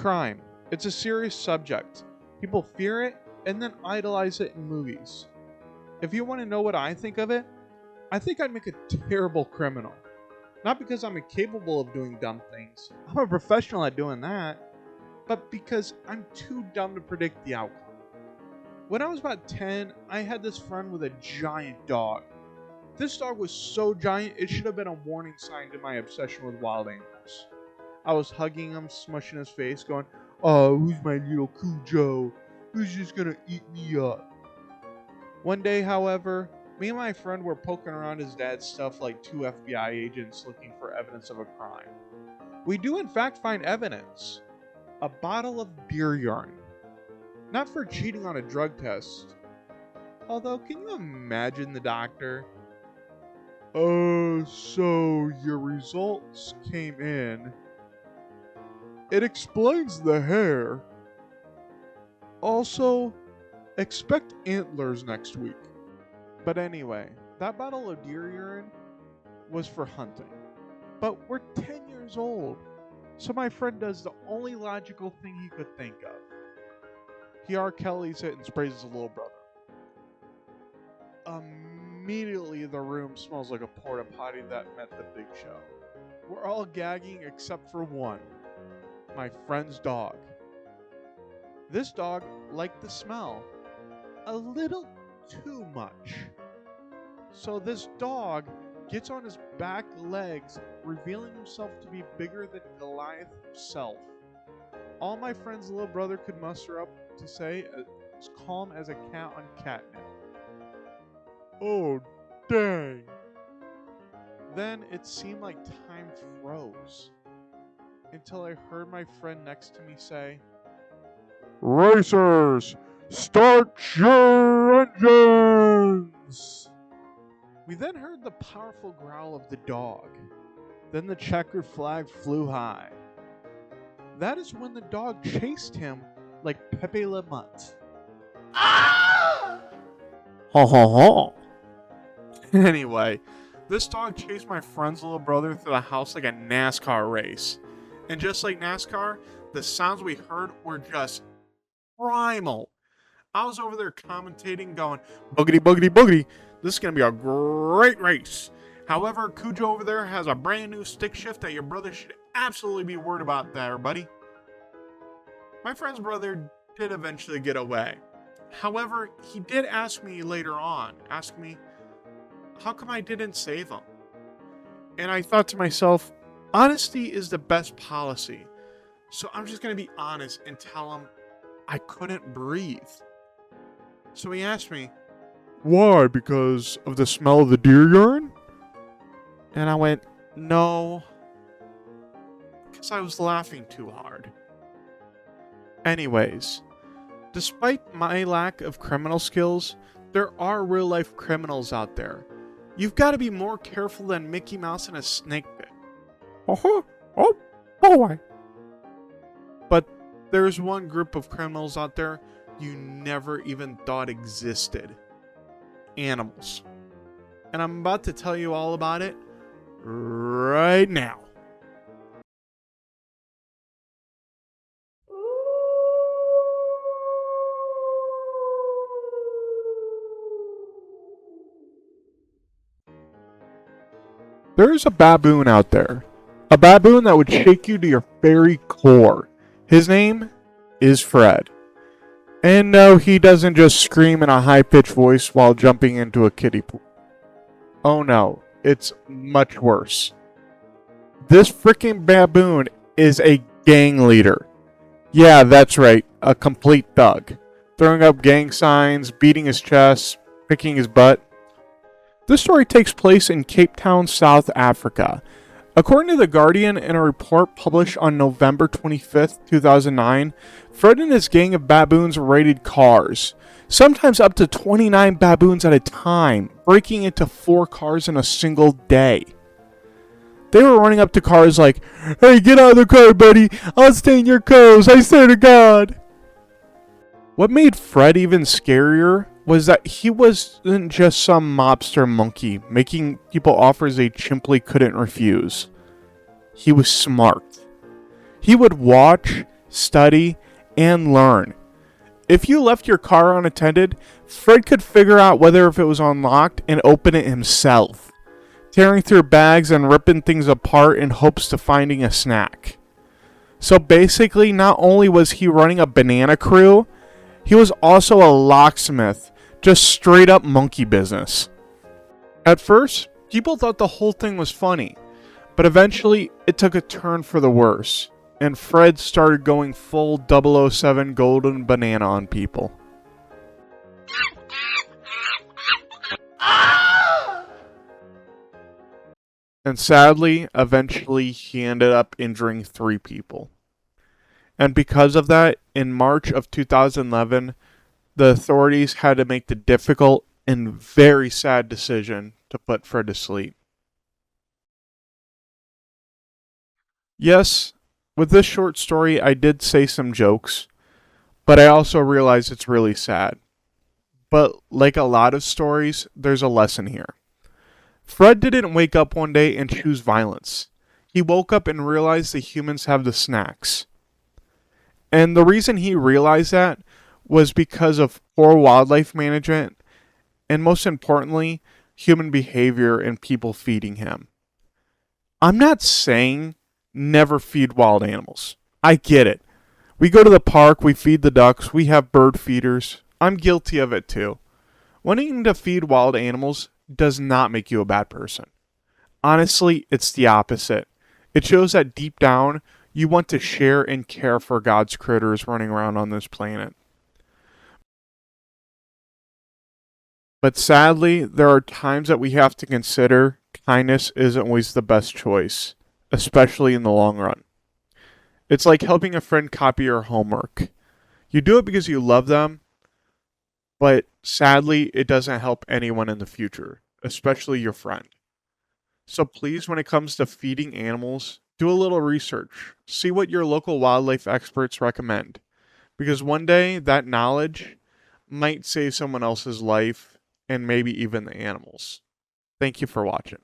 crime. It's a serious subject. People fear it and then idolize it in movies. If you want to know what I think of it, I think I'd make a terrible criminal. Not because I'm incapable of doing dumb things. I'm a professional at doing that. But because I'm too dumb to predict the outcome. When I was about 10, I had this friend with a giant dog. This dog was so giant, it should have been a warning sign to my obsession with wild animals. I was hugging him, smushing his face, going, "Oh, who's my little Cujo? Who's just gonna eat me up?" One day, however, me and my friend were poking around his dad's stuff like two FBI agents looking for evidence of a crime. We do in fact find evidence. A bottle of deer urine. Not for cheating on a drug test. Although, can you imagine the doctor? So your results came in. It explains the hair. Also, expect antlers next week. But anyway, that bottle of deer urine was for hunting. But we're 10 years old. So my friend does the only logical thing he could think of. He R. Kelly's it and sprays his little brother. Immediately the room smells like a porta potty that met the big show. We're all gagging except for one. My friend's dog. This dog liked the smell a little too much. So this dog gets on his back legs, revealing himself to be bigger than Goliath himself. All my friend's little brother could muster up to say, as calm as a cat on catnip. "Oh, dang." Then it seemed like time froze. Until I heard my friend next to me say, "Racers, start your engines!" We then heard the powerful growl of the dog. Then the checkered flag flew high. That is when the dog chased him like Pepe Le Mutt. Ah! Ho ho ho. Anyway, this dog chased my friend's little brother through the house like a NASCAR race. And just like NASCAR, the sounds we heard were just primal. I was over there commentating going, "Boogity, boogity, boogity. This is going to be a great race." However, Cujo over there has a brand new stick shift that your brother should absolutely be worried about there, buddy. My friend's brother did eventually get away. However, he did ask me later on, how come I didn't save him? And I thought to myself, honesty is the best policy. So I'm just going to be honest and tell him I couldn't breathe. So he asked me, "Why? Because of the smell of the deer urine?" And I went, "No, because I was laughing too hard." Anyways, despite my lack of criminal skills, there are real life criminals out there. You've got to be more careful than Mickey Mouse in a snake pit. Oh boy. But there's one group of criminals out there you never even thought existed. Animals. And I'm about to tell you all about it right now. There's a baboon out there. A baboon that would shake you to your very core. His name is Fred. And no, he doesn't just scream in a high-pitched voice while jumping into a kiddie pool. Oh no, it's much worse. This freaking baboon is a gang leader. Yeah, that's right, a complete thug. Throwing up gang signs, beating his chest, kicking his butt. This story takes place in Cape Town, South Africa. According to The Guardian, in a report published on November 25th, 2009, Fred and his gang of baboons raided cars, sometimes up to 29 baboons at a time, breaking into 4 cars in a single day. They were running up to cars like, "Hey, get out of the car, buddy. I'll stain your clothes, I swear to God." What made Fred even scarier was that he wasn't just some mobster monkey making people offers they simply couldn't refuse. He was smart. He would watch, study, and learn. If you left your car unattended, Fred could figure out whether if it was unlocked and open it himself, tearing through bags and ripping things apart in hopes of finding a snack. So basically, not only was he running a banana crew, he was also a locksmith, just straight up monkey business. At first, people thought the whole thing was funny, but eventually it took a turn for the worse, and Fred started going full 007 golden banana on people. And sadly, eventually he ended up injuring 3 people. And because of that, in March of 2011, the authorities had to make the difficult and very sad decision to put Fred to sleep. Yes, with this short story, I did say some jokes, but I also realized it's really sad. But like a lot of stories, there's a lesson here. Fred didn't wake up one day and choose violence. He woke up and realized that humans have the snacks. And the reason he realized that was because of poor wildlife management and, most importantly, human behavior and people feeding him. I'm not saying never feed wild animals. I get it. We go to the park, we feed the ducks, we have bird feeders. I'm guilty of it too. Wanting to feed wild animals does not make you a bad person. Honestly, it's the opposite. It shows that deep down, you want to share and care for God's critters running around on this planet. But sadly, there are times that we have to consider kindness isn't always the best choice, especially in the long run. It's like helping a friend copy your homework. You do it because you love them, but sadly, it doesn't help anyone in the future, especially your friend. So please, when it comes to feeding animals, do a little research. See what your local wildlife experts recommend. Because one day, that knowledge might save someone else's life and maybe even the animals. Thank you for watching.